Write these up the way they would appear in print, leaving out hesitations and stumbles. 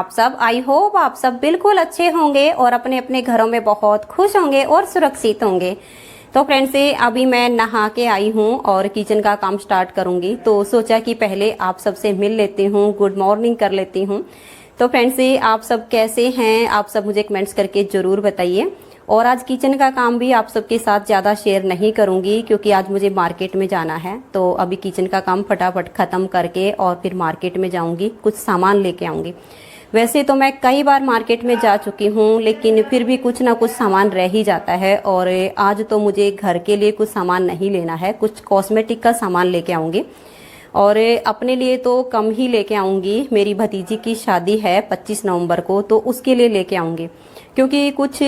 आप सब। I hope आप सब बिल्कुल अच्छे होंगे और अपने अपने घरों में बहुत खुश होंगे और सुरक्षित होंगे। तो फ्रेंड्स अभी मैं नहा के आई हूँ और किचन का काम स्टार्ट करूँगी, तो सोचा कि पहले आप सबसे मिल लेती हूँ, गुड मॉर्निंग कर लेती हूँ। तो फ्रेंड्स आप सब कैसे हैं, आप सब मुझे कमेंट्स करके ज़रूर बताइए। और आज किचन का काम भी आप सबके साथ ज़्यादा शेयर नहीं करूँगी क्योंकि आज मुझे मार्केट में जाना है। तो अभी किचन का काम फटाफट ख़त्म करके और फिर मार्केट में जाऊँगी, कुछ सामान लेके आऊँगी। वैसे तो मैं कई बार मार्केट में जा चुकी हूँ, लेकिन फिर भी कुछ ना कुछ सामान रह ही जाता है। और आज तो मुझे घर के लिए कुछ सामान नहीं लेना है, कुछ कॉस्मेटिक का सामान लेके आऊँगी। और अपने लिए तो कम ही लेके आऊँगी, मेरी भतीजी की शादी है 25 नवंबर को, तो उसके लिए लेके आऊँगी क्योंकि कुछ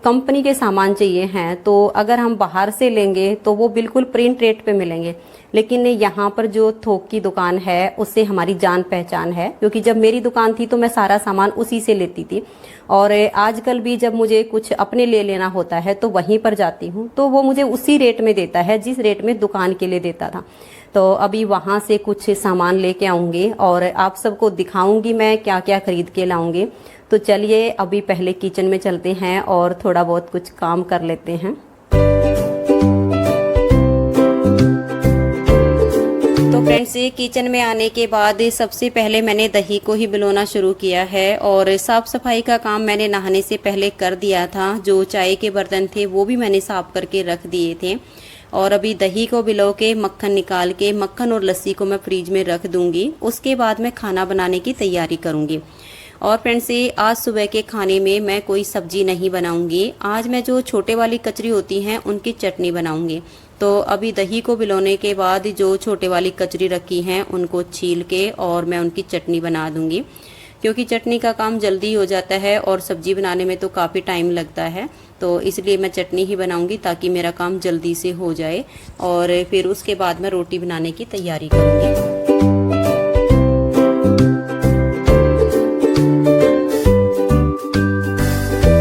कंपनी के सामान चाहिए हैं। तो अगर हम बाहर से लेंगे तो वो बिल्कुल प्रिंट रेट पे मिलेंगे, लेकिन यहाँ पर जो थोक की दुकान है उससे हमारी जान पहचान है, क्योंकि जब मेरी दुकान थी तो मैं सारा सामान उसी से लेती थी। और आजकल भी जब मुझे कुछ अपने लिए लेना होता है तो वहीं पर जाती हूँ, तो वो मुझे उसी रेट में देता है जिस रेट में दुकान के लिए देता था। तो अभी वहाँ से कुछ सामान लेके आऊँगी और आप सबको दिखाऊंगी मैं क्या क्या खरीद के लाऊंगी। तो चलिए अभी पहले किचन में चलते हैं और थोड़ा बहुत कुछ काम कर लेते हैं। तो फ्रेंड्स किचन में आने के बाद सबसे पहले मैंने दही को ही बिलोना शुरू किया है और साफ़ सफाई का काम मैंने नहाने से पहले कर दिया था। जो चाय के बर्तन थे वो भी मैंने साफ़ करके रख दिए थे। और अभी दही को बिलो के मक्खन निकाल के मक्खन और लस्सी को मैं फ्रीज में रख दूंगी। उसके बाद मैं खाना बनाने की तैयारी करूंगी। और फ्रेंड्स आज सुबह के खाने में मैं कोई सब्जी नहीं बनाऊंगी। आज मैं जो छोटे वाली कचरी होती हैं उनकी चटनी बनाऊंगी। तो अभी दही को बिलोने के बाद जो छोटे वाली कचरी रखी हैं उनको छील के और मैं उनकी चटनी बना दूंगी, क्योंकि चटनी का काम जल्दी हो जाता है और सब्जी बनाने में तो काफ़ी टाइम लगता है। तो इसलिए मैं चटनी ही बनाऊंगी ताकि मेरा काम जल्दी से हो जाए और फिर उसके बाद मैं रोटी बनाने की तैयारी करूंगी।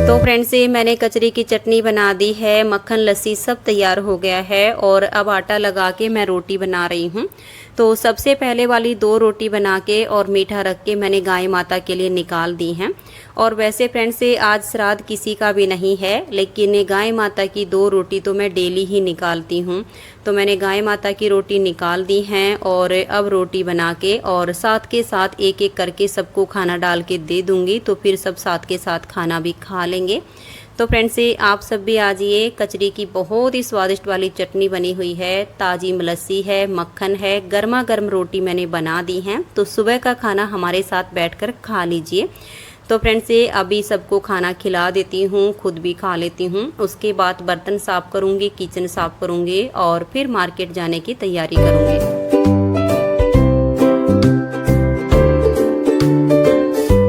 तो फ्रेंड्स मैंने कचरी की चटनी बना दी है, मक्खन लस्सी सब तैयार हो गया है और अब आटा लगा के मैं रोटी बना रही हूँ। तो सबसे पहले वाली 2 रोटी बना के और मीठा रख के मैंने गाय माता के लिए निकाल दी हैं। और वैसे फ्रेंड्स आज श्राद्ध किसी का भी नहीं है, लेकिन गाय माता की 2 रोटी तो मैं डेली ही निकालती हूँ। तो मैंने गाय माता की रोटी निकाल दी हैं और अब रोटी बना के और साथ के साथ एक एक करके सबको खाना डाल के दे दूँगी, तो फिर सब साथ के साथ खाना भी खा लेंगे। तो फ्रेंड्स आप सब भी आ जाइए। कचरी की बहुत ही स्वादिष्ट वाली चटनी बनी हुई है, ताज़ी लस्सी है, मक्खन है, गर्मा गर्म रोटी मैंने बना दी हैं। तो सुबह का खाना हमारे साथ बैठकर खा लीजिए। तो फ्रेंड्स अभी सबको खाना खिला देती हूँ, खुद भी खा लेती हूँ। उसके बाद बर्तन साफ़ करूँगी, किचन साफ़ करूँगी और फिर मार्केट जाने की तैयारी करूँगी।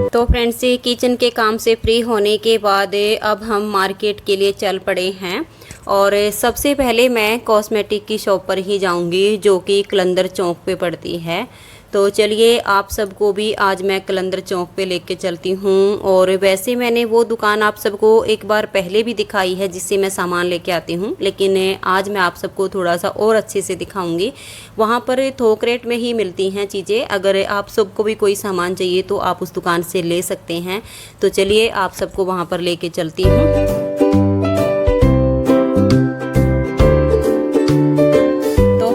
तो फ्रेंड्स किचन के काम से फ्री होने के बाद अब हम मार्केट के लिए चल पड़े हैं। और सबसे पहले मैं कॉस्मेटिक की शॉप पर ही जाऊंगी जो कि कलंदर चौक पे पड़ती है। तो चलिए आप सबको भी आज मैं कलंदर चौक पे लेके चलती हूँ। और वैसे मैंने वो दुकान आप सबको एक बार पहले भी दिखाई है जिससे मैं सामान लेके आती हूँ, लेकिन आज मैं आप सबको थोड़ा सा और अच्छे से दिखाऊंगी। वहाँ पर थोक रेट में ही मिलती हैं चीज़ें। अगर आप सबको भी कोई सामान चाहिए तो आप उस दुकान से ले सकते हैं। तो चलिए आप सबको वहाँ पर लेके चलती हूँ।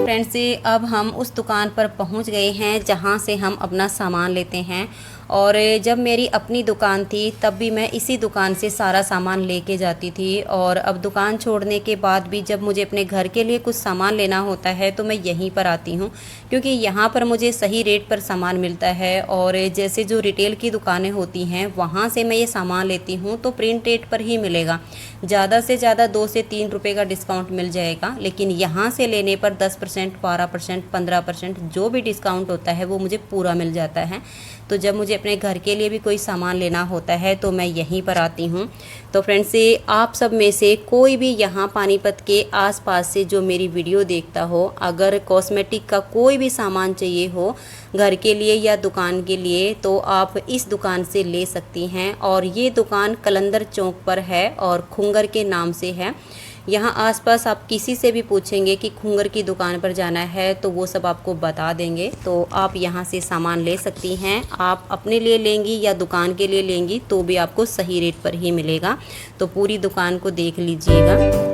फ्रेंड्स अब हम उस दुकान पर पहुंच गए हैं जहां से हम अपना सामान लेते हैं। और जब मेरी अपनी दुकान थी तब भी मैं इसी दुकान से सारा सामान लेके जाती थी। और अब दुकान छोड़ने के बाद भी जब मुझे अपने घर के लिए कुछ सामान लेना होता है तो मैं यहीं पर आती हूँ, क्योंकि यहाँ पर मुझे सही रेट पर सामान मिलता है। और जैसे जो रिटेल की दुकानें होती हैं वहाँ से मैं ये सामान लेती हूँ तो प्रिंट रेट पर ही मिलेगा, ज़्यादा से ज़्यादा 2 से 3 रुपये का डिस्काउंट मिल जाएगा। लेकिन यहाँ से लेने पर 10%, 12%, 15% जो भी डिस्काउंट होता है वो मुझे पूरा मिल जाता है। तो जब मुझे अपने घर के लिए भी कोई सामान लेना होता है तो मैं यहीं पर आती हूँ। तो फ्रेंड्स आप सब में से कोई भी यहाँ पानीपत के आसपास से जो मेरी वीडियो देखता हो, अगर कॉस्मेटिक का कोई भी सामान चाहिए हो घर के लिए या दुकान के लिए, तो आप इस दुकान से ले सकती हैं। और ये दुकान कलंदर चौक पर है और खुंगर के नाम से है। यहाँ आसपास आप किसी से भी पूछेंगे कि घूंघर की दुकान पर जाना है तो वो सब आपको बता देंगे। तो आप यहाँ से सामान ले सकती हैं। आप अपने लिए लेंगी या दुकान के लिए लेंगी तो भी आपको सही रेट पर ही मिलेगा। तो पूरी दुकान को देख लीजिएगा।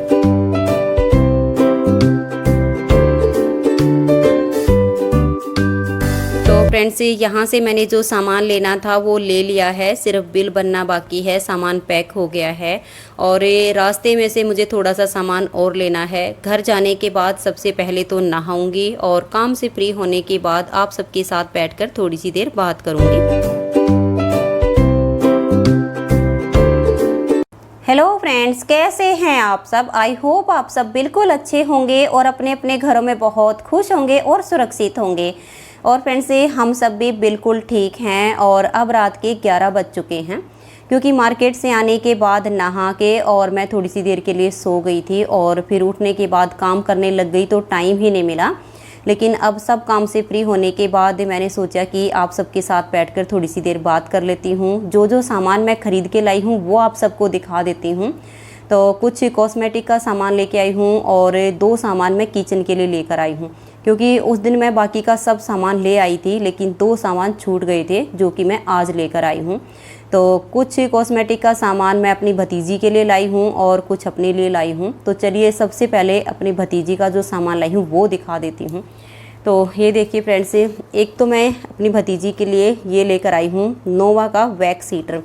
फ्रेंड्स, यहाँ से मैंने जो सामान लेना था वो ले लिया है, सिर्फ बिल बनना बाकी है। सामान पैक हो गया है और रास्ते में से मुझे थोड़ा सा सामान और लेना है। घर जाने के बाद सबसे पहले तो नहाऊंगी और काम से फ्री होने के बाद आप सबके साथ बैठकर थोड़ी सी देर बात करूंगी। हेलो फ्रेंड्स, कैसे हैं आप सब? आई होप आप सब बिल्कुल अच्छे होंगे और अपने अपने घरों में बहुत खुश होंगे और सुरक्षित होंगे। और फ्रेंड्स, हम सब भी बिल्कुल ठीक हैं और अब रात के 11 बज चुके हैं, क्योंकि मार्केट से आने के बाद नहा के और मैं थोड़ी सी देर के लिए सो गई थी और फिर उठने के बाद काम करने लग गई तो टाइम ही नहीं मिला। लेकिन अब सब काम से फ्री होने के बाद मैंने सोचा कि आप सबके साथ बैठकर थोड़ी सी देर बात कर लेती हूँ। जो सामान मैं ख़रीद के लाई हूँ वो आप सबको दिखा देती हूँ। तो कुछ कॉस्मेटिक का सामान लेके आई हूँ और 2 सामान मैं किचन के लिए लेकर आई हूँ, क्योंकि उस दिन मैं बाकी का सब सामान ले आई थी लेकिन 2 सामान छूट गए थे जो कि मैं आज लेकर आई हूँ। तो कुछ कॉस्मेटिक का सामान मैं अपनी भतीजी के लिए लाई हूँ और कुछ अपने लिए लाई हूँ। तो चलिए सबसे पहले अपनी भतीजी का जो सामान लाई हूँ वो दिखा देती हूँ। तो ये देखिए फ्रेंड्स, एक तो मैं अपनी भतीजी के लिए ये लेकर आई हूँ नोवा का वैक्स हीटर,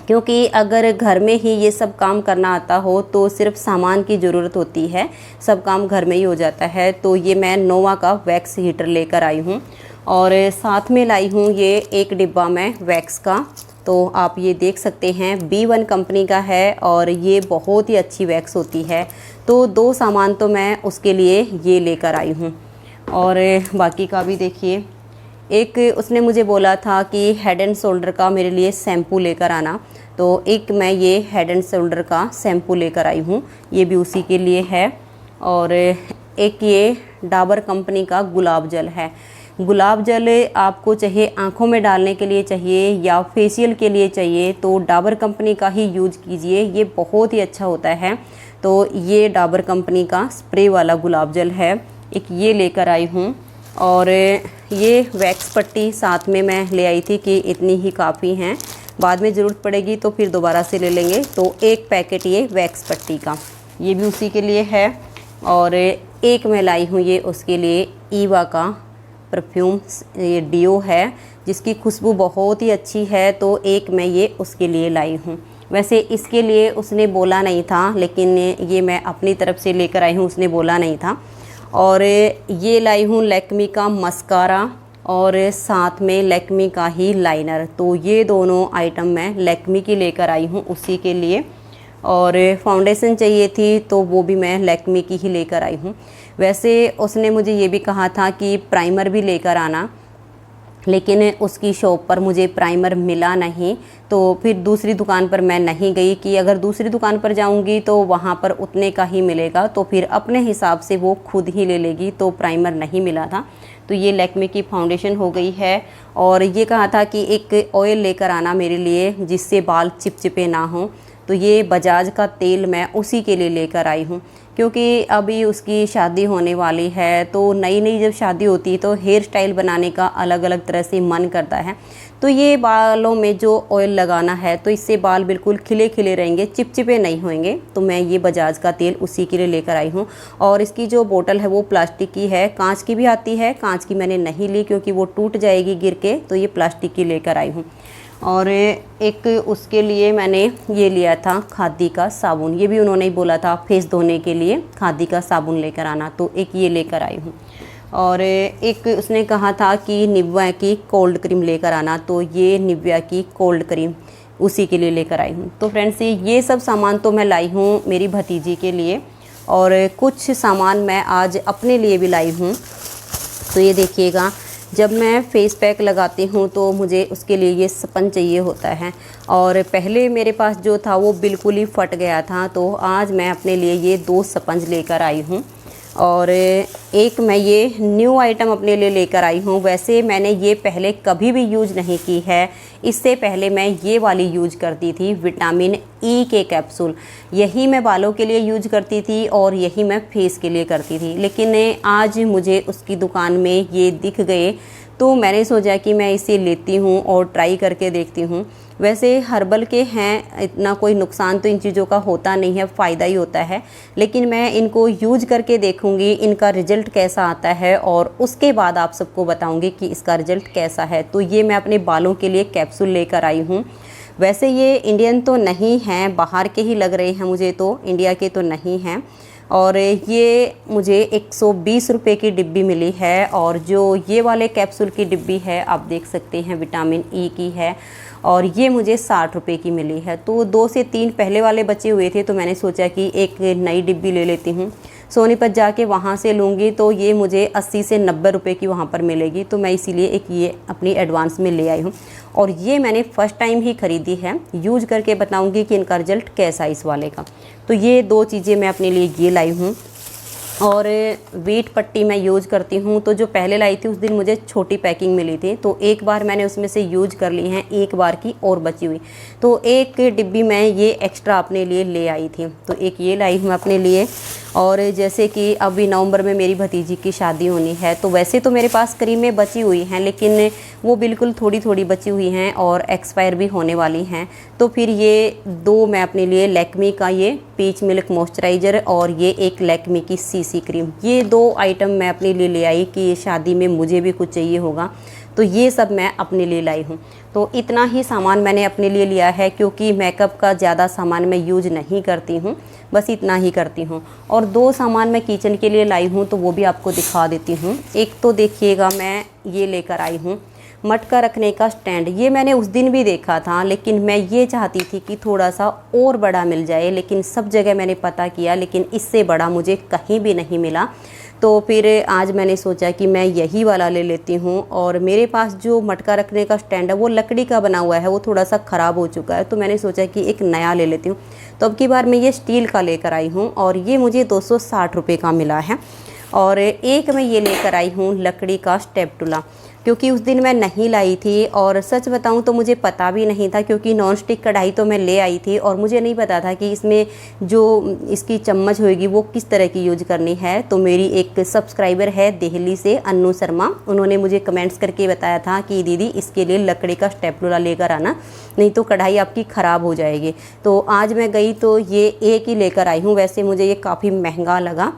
क्योंकि अगर घर में ही ये सब काम करना आता हो तो सिर्फ सामान की ज़रूरत होती है, सब काम घर में ही हो जाता है। तो ये मैं नोवा का वैक्स हीटर लेकर आई हूँ और साथ में लाई हूँ ये एक डिब्बा में वैक्स का। तो आप ये देख सकते हैं B1 कंपनी का है और ये बहुत ही अच्छी वैक्स होती है। तो 2 सामान तो मैं उसके लिए ये लेकर आई हूँ। और बाकी का भी देखिए, एक उसने मुझे बोला था कि हेड एंड शोल्डर का मेरे लिए शैम्पू लेकर आना, तो एक मैं ये हेड एंड शोल्डर का शैम्पू लेकर आई हूँ, ये भी उसी के लिए है। और एक ये डाबर कंपनी का गुलाब जल है। गुलाब जल आपको चाहे आँखों में डालने के लिए चाहिए या फेशियल के लिए चाहिए तो डाबर कंपनी का ही यूज कीजिए, ये बहुत ही अच्छा होता है। तो ये डाबर कंपनी का स्प्रे वाला गुलाब जल है, एक ये लेकर आई हूँ। और ये वैक्स पट्टी साथ में मैं ले आई थी कि इतनी ही काफ़ी हैं, बाद में ज़रूरत पड़ेगी तो फिर दोबारा से ले लेंगे। तो एक पैकेट ये वैक्स पट्टी का, ये भी उसी के लिए है। और एक मैं लाई हूँ ये उसके लिए ईवा का परफ्यूम, ये डियो है जिसकी खुशबू बहुत ही अच्छी है, तो एक मैं ये उसके लिए लाई हूँ। वैसे इसके लिए उसने बोला नहीं था, लेकिन ये मैं अपनी तरफ से लेकर आई हूँ, उसने बोला नहीं था। और ये लाई हूँ लैक्मी का मस्कारा और साथ में लैक्मी का ही लाइनर। तो ये दोनों आइटम मैं लैक्मी की लेकर आई हूँ उसी के लिए। और फाउंडेशन चाहिए थी तो वो भी मैं लैक्मी की ही लेकर आई हूँ। वैसे उसने मुझे ये भी कहा था कि प्राइमर भी लेकर आना, लेकिन उसकी शॉप पर मुझे प्राइमर मिला नहीं। तो फिर दूसरी दुकान पर मैं नहीं गई कि अगर दूसरी दुकान पर जाऊंगी तो वहाँ पर उतने का ही मिलेगा, तो फिर अपने हिसाब से वो खुद ही ले लेगी। तो प्राइमर नहीं मिला था, तो ये लैक्मे की फाउंडेशन हो गई है। और ये कहा था कि एक ऑयल लेकर आना मेरे लिए जिससे बाल चिपचिपे ना हो, तो ये बजाज का तेल मैं उसी के लिए लेकर आई हूँ, क्योंकि अभी उसकी शादी होने वाली है। तो नई नई जब शादी होती है तो हेयर स्टाइल बनाने का अलग अलग तरह से मन करता है। तो ये बालों में जो ऑयल लगाना है तो इससे बाल बिल्कुल खिले खिले रहेंगे, चिपचिपे नहीं होंगे। तो मैं ये बजाज का तेल उसी के लिए लेकर आई हूँ। और इसकी जो बोतल है वो प्लास्टिक की है, कांच की भी आती है, कांच की मैंने नहीं ली क्योंकि वो टूट जाएगी गिर के, तो ये प्लास्टिक की लेकर आई हूँ। और एक उसके लिए मैंने ये लिया था खादी का साबुन, ये भी उन्होंने ही बोला था फेस धोने के लिए खादी का साबुन लेकर आना, तो एक ये लेकर आई हूँ। और एक उसने कहा था कि निविया की कोल्ड क्रीम लेकर आना, तो ये निविया की कोल्ड क्रीम उसी के लिए लेकर आई हूँ। तो फ्रेंड्स, ये सब सामान तो मैं लाई हूँ मेरी भतीजी के लिए, और कुछ सामान मैं आज अपने लिए भी लाई हूँ। तो ये देखिएगा, जब मैं फेस पैक लगाती हूँ तो मुझे उसके लिए ये स्पंज चाहिए होता है, और पहले मेरे पास जो था वो बिल्कुल ही फट गया था। तो आज मैं अपने लिए ये 2 स्पंज लेकर आई हूँ। और एक मैं ये न्यू आइटम अपने लिए लेकर आई हूँ। वैसे मैंने ये पहले कभी भी यूज नहीं की है। इससे पहले मैं ये वाली यूज करती थी, विटामिन ई के कैप्सूल। यही मैं बालों के लिए यूज करती थी और यही मैं फेस के लिए करती थी। लेकिन आज मुझे उसकी दुकान में ये दिख गए तो मैंने सोचा कि मैं इसे लेती हूँ और ट्राई करके देखती हूँ। वैसे हर्बल के हैं, इतना कोई नुकसान तो इन चीज़ों का होता नहीं है, फ़ायदा ही होता है। लेकिन मैं इनको यूज करके देखूँगी इनका रिज़ल्ट कैसा आता है और उसके बाद आप सबको बताऊँगी कि इसका रिज़ल्ट कैसा है। तो ये मैं अपने बालों के लिए कैप्सूल लेकर आई हूँ। वैसे ये इंडियन तो नहीं हैं, बाहर के ही लग रहे हैं मुझे, तो इंडिया के तो नहीं हैं। और ये मुझे 120 रुपये की डिब्बी मिली है। और जो ये वाले कैप्सूल की डिब्बी है आप देख सकते हैं, विटामिन ई की है और ये मुझे 60 रुपये की मिली है। तो 2 से 3 पहले वाले बचे हुए थे तो मैंने सोचा कि एक नई डिब्बी ले लेती हूँ। सोनीपत जाके वहाँ से लूँगी तो ये मुझे 80 से 90 रुपये की वहाँ पर मिलेगी। तो मैं इसीलिए एक ये अपनी एडवांस में ले आई हूँ और ये मैंने फ़र्स्ट टाइम ही ख़रीदी है। यूज करके बताऊँगी कि इनका रिज़ल्ट कैसा है इस वाले का। तो ये 2 चीज़ें मैं अपने लिए ये लाई हूँ। और वीट पट्टी मैं यूज़ करती हूँ। तो जो पहले लाई थी उस दिन मुझे छोटी पैकिंग मिली थी, तो एक बार मैंने उसमें से यूज कर ली हैं, एक बार की और बची हुई। तो एक डिब्बी मैं ये एक्स्ट्रा अपने लिए ले आई थी, तो एक ये लाई हूँ अपने लिए। और जैसे कि अभी नवंबर में मेरी भतीजी की शादी होनी है, तो वैसे तो मेरे पास क्रीमें बची हुई हैं लेकिन वो बिल्कुल थोड़ी थोड़ी बची हुई हैं और एक्सपायर भी होने वाली हैं। तो फिर ये 2 मैं अपने लिए लैक्मी का ये पीच मिल्क मॉइस्चराइज़र और ये एक लैक्मी की सीसी क्रीम, ये 2 आइटम मैं अपने लिए ले आई कि शादी में मुझे भी कुछ चाहिए होगा, तो ये सब मैं अपने लिए लाई हूँ। तो इतना ही सामान मैंने अपने लिए लिया है क्योंकि मेकअप का ज़्यादा सामान मैं यूज नहीं करती हूँ, बस इतना ही करती हूँ। और 2 सामान मैं किचन के लिए लाई हूँ तो वो भी आपको दिखा देती हूँ। एक तो देखिएगा मैं ये लेकर आई हूँ मटका रखने का स्टैंड। ये मैंने उस दिन भी देखा था लेकिन मैं ये चाहती थी कि थोड़ा सा और बड़ा मिल जाए, लेकिन सब जगह मैंने पता किया लेकिन इससे बड़ा मुझे कहीं भी नहीं मिला। तो फिर आज मैंने सोचा कि मैं यही वाला ले लेती हूँ। और मेरे पास जो मटका रखने का स्टैंड है वो लकड़ी का बना हुआ है, वो थोड़ा सा ख़राब हो चुका है, तो मैंने सोचा कि एक नया ले लेती हूँ। तो अब की बार मैं ये स्टील का लेकर आई हूँ और ये मुझे 260 रुपये का मिला है। और एक मैं ये लेकर आई हूँ लकड़ी का स्टेपटूला, क्योंकि उस दिन मैं नहीं लाई थी और सच बताऊं तो मुझे पता भी नहीं था, क्योंकि नॉन स्टिक कढ़ाई तो मैं ले आई थी और मुझे नहीं पता था कि इसमें जो इसकी चम्मच होगी वो किस तरह की यूज करनी है। तो मेरी एक सब्सक्राइबर है दिल्ली से, अन्नू शर्मा, उन्होंने मुझे कमेंट्स करके बताया था कि दीदी इसके लिए लकड़ी का स्टेपटूला लेकर आना, नहीं तो कढ़ाई आपकी ख़राब हो जाएगी। तो आज मैं गई तो ये एक ही लेकर आई हूँ। वैसे मुझे ये काफ़ी महंगा लगा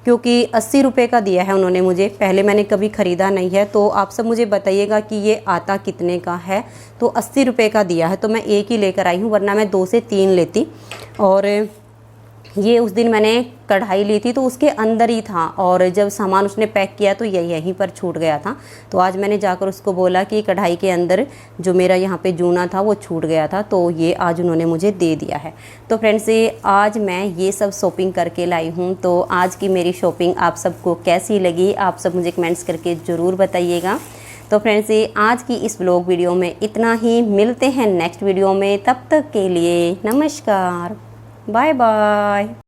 क्योंकि 80 रुपये का दिया है उन्होंने मुझे, पहले मैंने कभी ख़रीदा नहीं है। तो आप सब मुझे बताइएगा कि ये आता कितने का है। तो 80 रुपये का दिया है तो मैं एक ही लेकर आई हूँ, वरना मैं 2 से 3 लेती। और ये उस दिन मैंने कढ़ाई ली थी तो उसके अंदर ही था और जब सामान उसने पैक किया तो ये यहीं पर छूट गया था। तो आज मैंने जाकर उसको बोला कि कढ़ाई के अंदर जो मेरा यहाँ पे जूना था वो छूट गया था, तो ये आज उन्होंने मुझे दे दिया है। तो फ्रेंड्स आज मैं ये सब शॉपिंग करके लाई हूँ। तो आज की मेरी शॉपिंग आप सबको कैसी लगी, आप सब मुझे कमेंट्स करके ज़रूर बताइएगा। तो फ्रेंड्स आज की इस व्लॉग वीडियो में इतना ही, मिलते हैं नेक्स्ट वीडियो में, तब तक के लिए नमस्कार, बाय बाय।